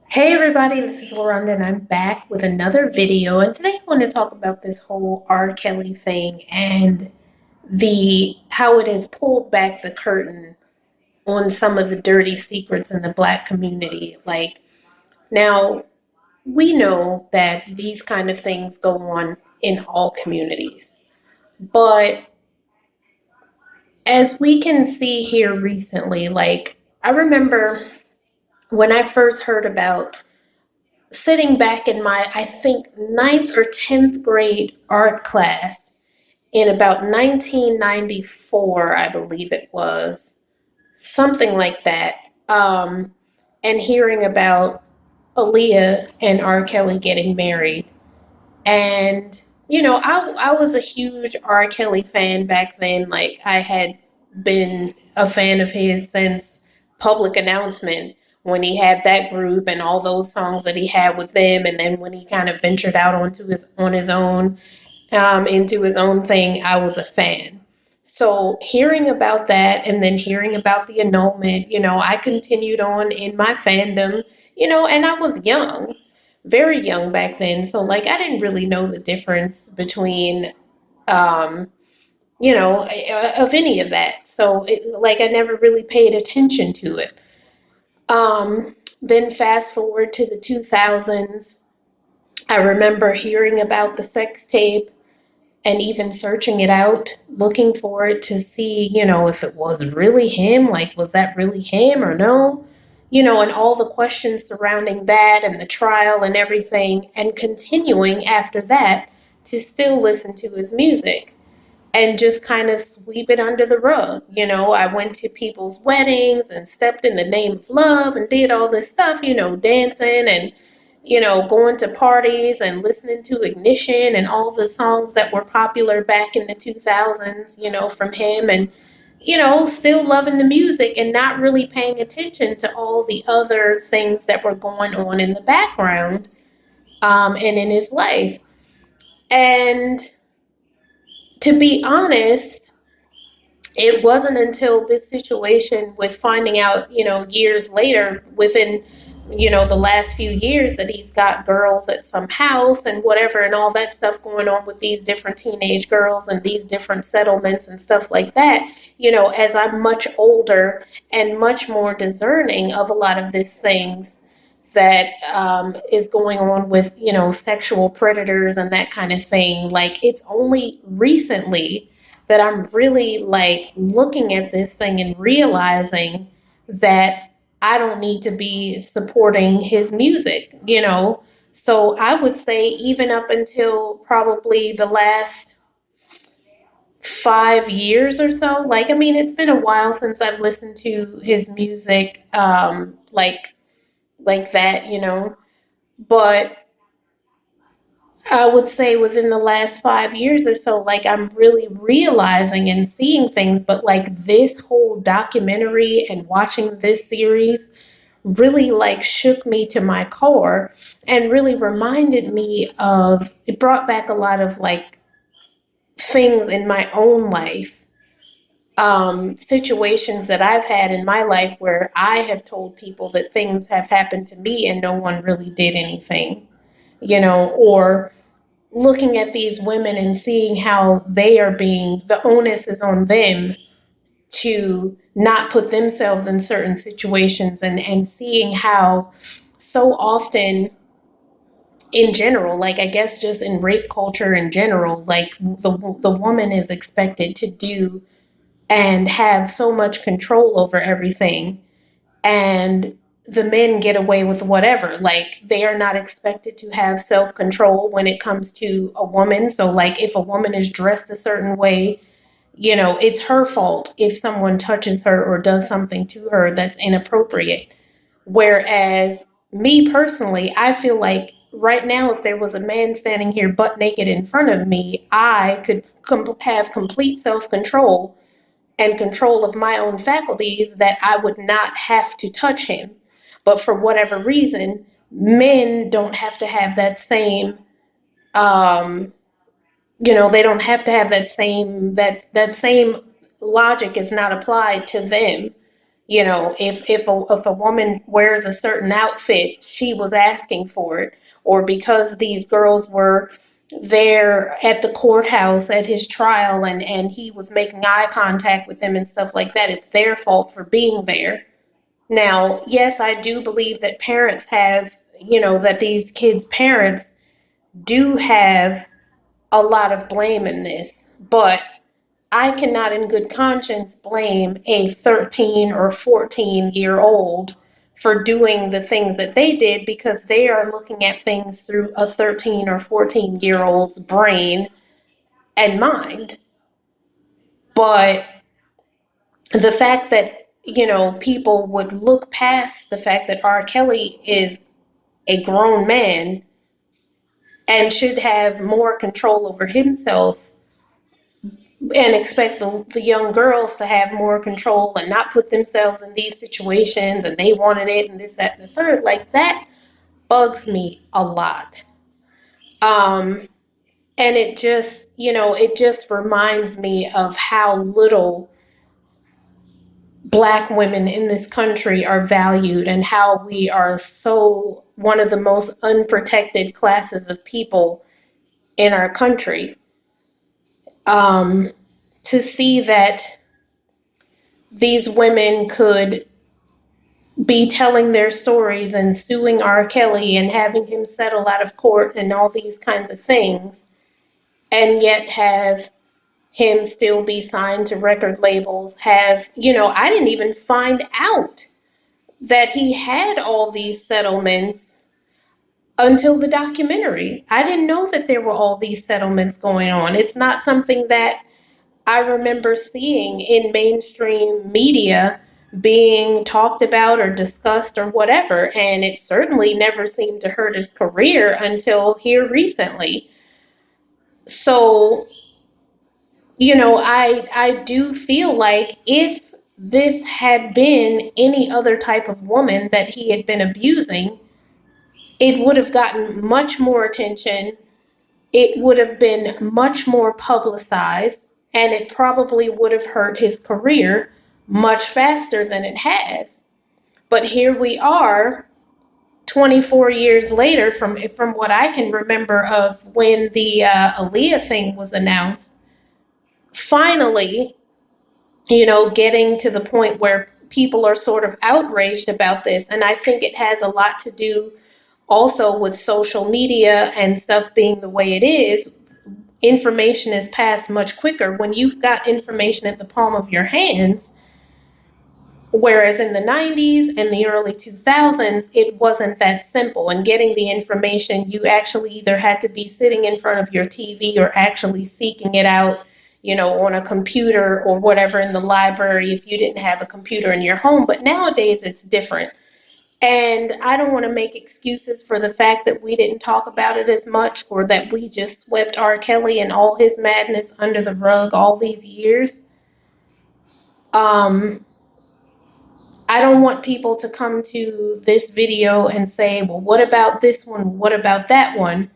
Hey everybody, this is Loranda and I'm back with another video. And today I want to talk about this whole R. Kelly thing and the how it has pulled back the curtain on some of the dirty secrets in the black community. Now we know that these kind of things go on in all communities. But as we can see here recently, I remember when I first heard about sitting back in my, I think, ninth or 10th grade art class in about 1994, I believe it was, something like that, and hearing about Aaliyah and R. Kelly getting married. And, I was a huge R. Kelly fan back then. Like, I had been a fan of his since Public Announcement when he had that group and all those songs that he had with them. And then when he kind of ventured out on his own, into his own thing, I was a fan. So hearing about that and then hearing about the annulment, I continued on in my fandom, and I was young, very young back then. So I didn't really know the difference between, um, of any of that. So I never really paid attention to it. Then fast forward to the 2000s, I remember hearing about the sex tape and even searching it out, looking for it to see, if it was really him, like, was that really him or no? And all the questions surrounding that and the trial and everything, and continuing after that to still listen to his music and just kind of sweep it under the rug. I went to people's weddings and stepped in the name of love and did all this stuff, dancing and going to parties and listening to Ignition and all the songs that were popular back in the 2000s, from him, and, still loving the music and not really paying attention to all the other things that were going on in the background, and in his life. And to be honest, it wasn't until this situation with finding out, years later, within, the last few years, that he's got girls at some house and whatever and all that stuff going on with these different teenage girls and these different settlements and stuff like that, as I'm much older and much more discerning of a lot of these things that is going on with, sexual predators and that kind of thing. Like, it's only recently that I'm really looking at this thing and realizing that I don't need to be supporting his music. So I would say even up until probably the last 5 years or so, I mean, it's been a while since I've listened to his music, like that. But I would say within the last 5 years or so, I'm really realizing and seeing things. But this whole documentary and watching this series really shook me to my core and really reminded me of it, brought back a lot of things in my own life, situations that I've had in my life where I have told people that things have happened to me and no one really did anything, or looking at these women and seeing how they are being, the onus is on them to not put themselves in certain situations, and seeing how so often in general, I guess just in rape culture in general, the woman is expected to do and have so much control over everything, and the men get away with whatever. They are not expected to have self control when it comes to a woman. So if a woman is dressed a certain way, it's her fault if someone touches her or does something to her that's inappropriate. Whereas me personally, I feel like right now, if there was a man standing here butt naked in front of me, I could have complete self control and control of my own faculties, that I would not have to touch him. But for whatever reason, men don't have to have that same, um, they don't have to have that same logic is not applied to them. If a woman wears a certain outfit, she was asking for it, or because these girls were there at the courthouse at his trial, and he was making eye contact with them and stuff like that, it's their fault for being there. Now, yes, I do believe that parents have, that these kids' parents do have a lot of blame in this, but I cannot, in good conscience, blame a 13 or 14-year-old for doing the things that they did, because they are looking at things through a 13 or 14-year-old's brain and mind. But the fact that, people would look past the fact that R. Kelly is a grown man and should have more control over himself, and expect the young girls to have more control and not put themselves in these situations, and they wanted it and this, that, and the third, like that bugs me a lot. And it just reminds me of how little Black women in this country are valued, and how we are so one of the most unprotected classes of people in our country. To see that these women could be telling their stories and suing R. Kelly and having him settle out of court and all these kinds of things, and yet have him still be signed to record labels. I didn't even find out that he had all these settlements until the documentary. I didn't know that there were all these settlements going on. It's not something that I remember seeing in mainstream media being talked about or discussed or whatever. And it certainly never seemed to hurt his career until here recently. So, I do feel like if this had been any other type of woman that he had been abusing, it would have gotten much more attention. It would have been much more publicized, and it probably would have hurt his career much faster than it has. But here we are, 24 years later, from what I can remember of when the Aaliyah thing was announced, finally, getting to the point where people are sort of outraged about this. And I think it has a lot to do also with social media and stuff being the way it is. Information is passed much quicker when you've got information at the palm of your hands. Whereas in the 90s and the early 2000s, it wasn't that simple. And getting the information, you actually either had to be sitting in front of your TV or actually seeking it out, on a computer or whatever in the library if you didn't have a computer in your home. But nowadays it's different. And I don't want to make excuses for the fact that we didn't talk about it as much, or that we just swept R. Kelly and all his madness under the rug all these years. I don't want people to come to this video and say, well, what about this one? What about that one?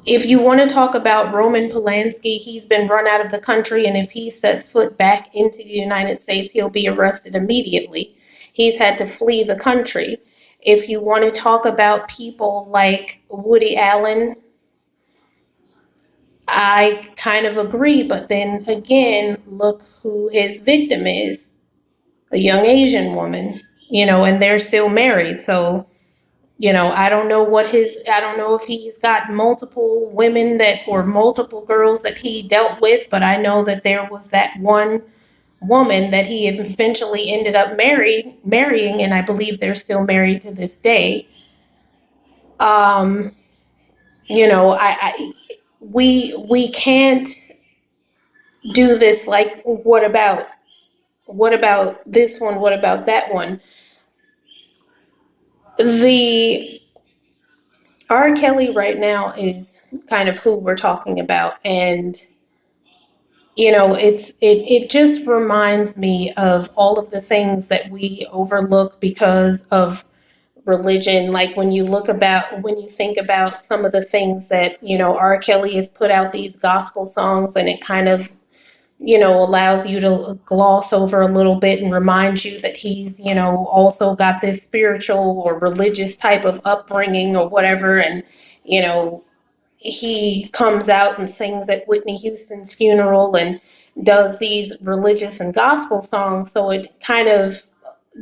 If you want to talk about Roman Polanski, he's been run out of the country, and if he sets foot back into the United States, he'll be arrested immediately. He's had to flee the country. If you want to talk about people like Woody Allen, I kind of agree, but then again, look who his victim is, a young Asian woman, and they're still married. So, I don't know if he's got multiple women or multiple girls that he dealt with, but I know that there was that one woman that he eventually ended up marrying, and I believe they're still married to this day. We can't do this like, what about this one? What about that one? The R. Kelly right now is kind of who we're talking about. And, it just reminds me of all of the things that we overlook because of religion. Like when you think about some of the things that, R. Kelly has put out these gospel songs, and it kind of, allows you to gloss over a little bit and reminds you that he's, also got this spiritual or religious type of upbringing or whatever. And, you know, he comes out and sings at Whitney Houston's funeral and does these religious and gospel songs. So it kind of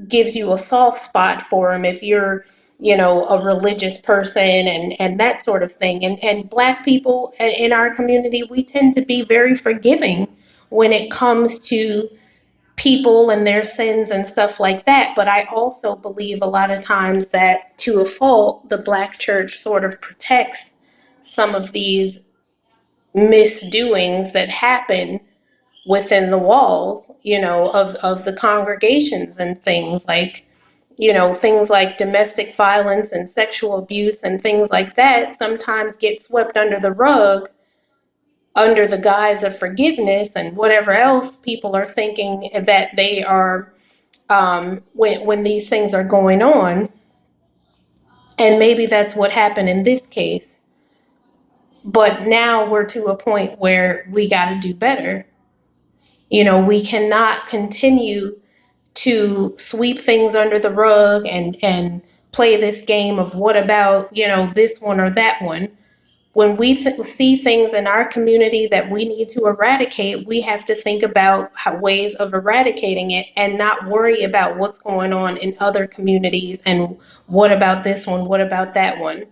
gives you a soft spot for him if you're, a religious person and that sort of thing. And Black people in our community, we tend to be very forgiving when it comes to people and their sins and stuff like that. But I also believe a lot of times that, to a fault, the Black church sort of protects some of these misdoings that happen within the walls, of the congregations, and things like domestic violence and sexual abuse and things like that sometimes get swept under the rug under the guise of forgiveness and whatever else people are thinking that they are, when these things are going on. And maybe that's what happened in this case. But now we're to a point where we got to do better. We cannot continue to sweep things under the rug and play this game of what about, this one or that one. When we see things in our community that we need to eradicate, we have to think about ways of eradicating it and not worry about what's going on in other communities and what about this one, what about that one.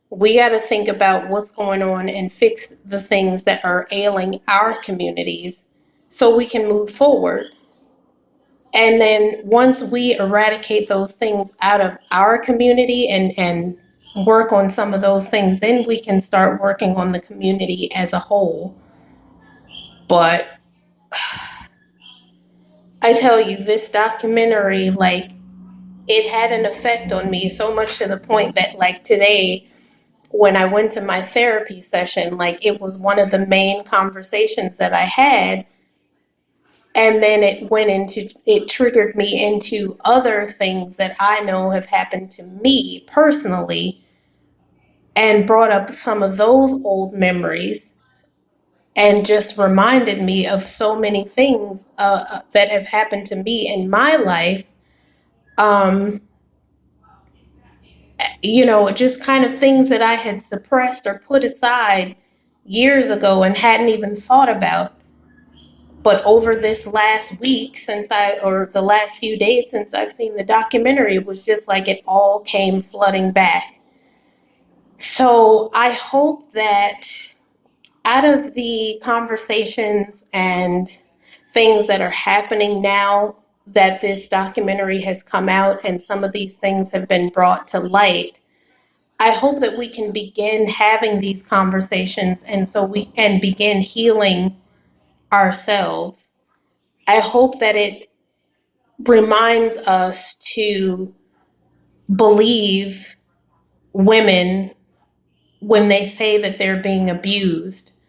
We got to think about what's going on and fix the things that are ailing our communities so we can move forward. And then once we eradicate those things out of our community and work on some of those things, then we can start working on the community as a whole. But I tell you, this documentary, like, it had an effect on me so much to the point that, like, today, when I went to my therapy session, like, it was one of the main conversations that I had. And then it triggered me into other things that I know have happened to me personally and brought up some of those old memories and just reminded me of so many things that have happened to me in my life. Um, just kind of things that I had suppressed or put aside years ago and hadn't even thought about. But over this last week, or the last few days since I've seen the documentary, it was just like it all came flooding back. So I hope that out of the conversations and things that are happening now that this documentary has come out and some of these things have been brought to light, I hope that we can begin having these conversations and so we can begin healing ourselves. I hope that it reminds us to believe women when they say that they're being abused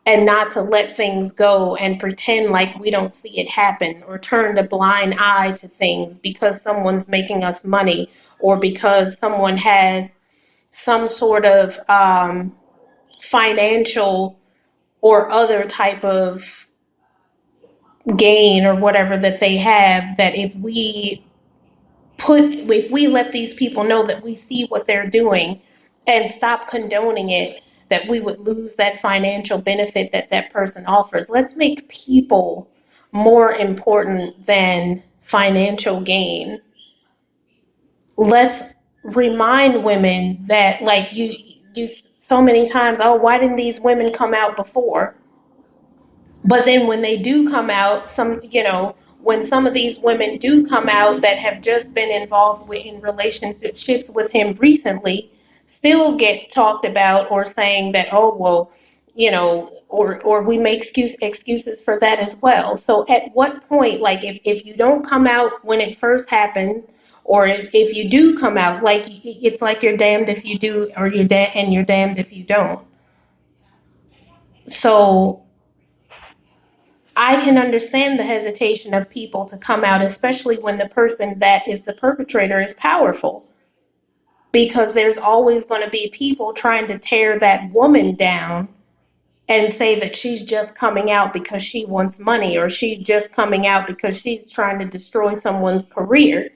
and not to let things go and pretend like we don't see it happen or turn a blind eye to things because someone's making us money or because someone has some sort of financial or other type of gain or whatever that they have, that if we let these people know that we see what they're doing and stop condoning it, that we would lose that financial benefit that that person offers. Let's make people more important than financial gain. Let's remind women that, like, you so many times, oh, why didn't these women come out before? But then when they do come out, when some of these women do come out that have just been involved in relationships with him recently, still get talked about or saying that, oh, well, or we make excuses for that as well. So at what point, like, if you don't come out when it first happened, or if you do come out, like, it's like you're damned if you do, or you're damned if you don't. So I can understand the hesitation of people to come out, especially when the person that is the perpetrator is powerful, because there's always going to be people trying to tear that woman down and say that she's just coming out because she wants money, or she's just coming out because she's trying to destroy someone's career.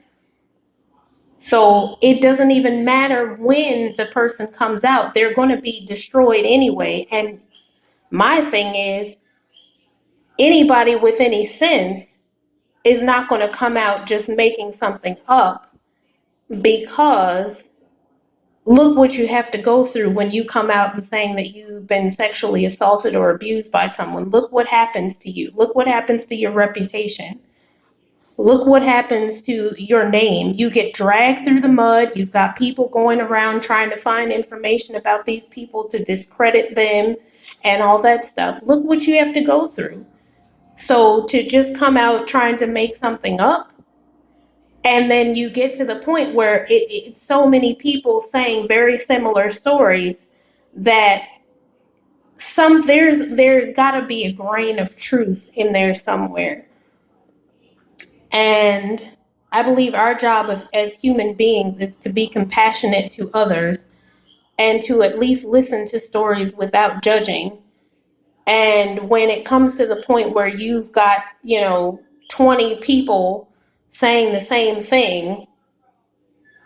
So it doesn't even matter when the person comes out, they're going to be destroyed anyway. And my thing is, anybody with any sense is not going to come out just making something up, because look what you have to go through when you come out and saying that you've been sexually assaulted or abused by someone. Look what happens to you. Look what happens to your reputation. Look what happens to your name. You get dragged through the mud. You've got people going around trying to find information about these people to discredit them and all that stuff. Look what you have to go through. So to just come out trying to make something up, and then you get to the point where it's so many people saying very similar stories that there's got to be a grain of truth in there somewhere. And I believe our job as human beings is to be compassionate to others and to at least listen to stories without judging. And when it comes to the point where you've got, 20 people saying the same thing,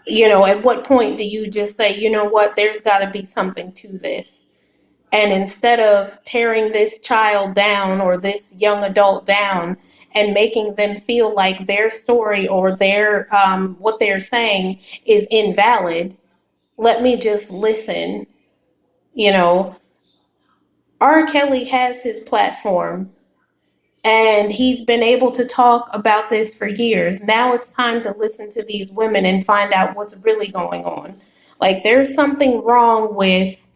at what point do you just say, you know what, there's got to be something to this? And instead of tearing this child down or this young adult down and making them feel like their story or their what they're saying is invalid, let me just listen. You know, R. Kelly has his platform, and he's been able to talk about this for years. Now it's time to listen to these women and find out what's really going on. Like, there's something wrong with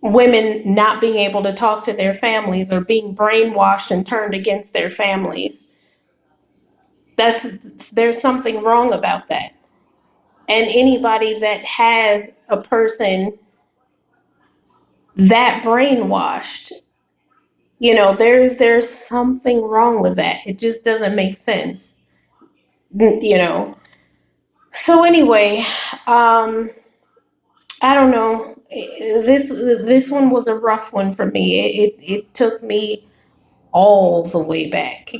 women not being able to talk to their families or being brainwashed and turned against their families. There's something wrong about that. And anybody that has a person that brainwashed, there's something wrong with that. It just doesn't make sense. you know so anyway, I don't know. This one was a rough one for me. It took me all the way back.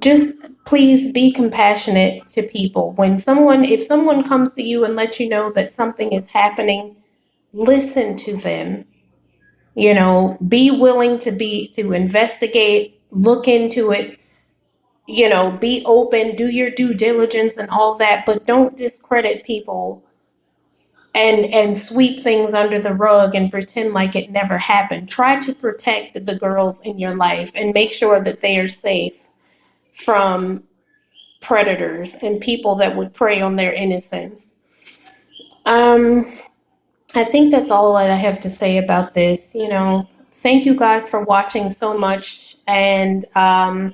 Just please be compassionate to people. If someone comes to you and lets you know that something is happening, listen to them. Be willing to investigate, look into it, be open, do your due diligence and all that, but don't discredit people and sweep things under the rug and pretend like it never happened. Try to protect the girls in your life and make sure that they are safe from predators and people that would prey on their innocence. Um, I think that's all that I have to say about this. Thank you guys for watching so much, and I'll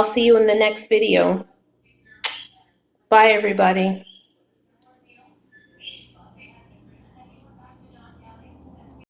see you in the next video. Bye, everybody.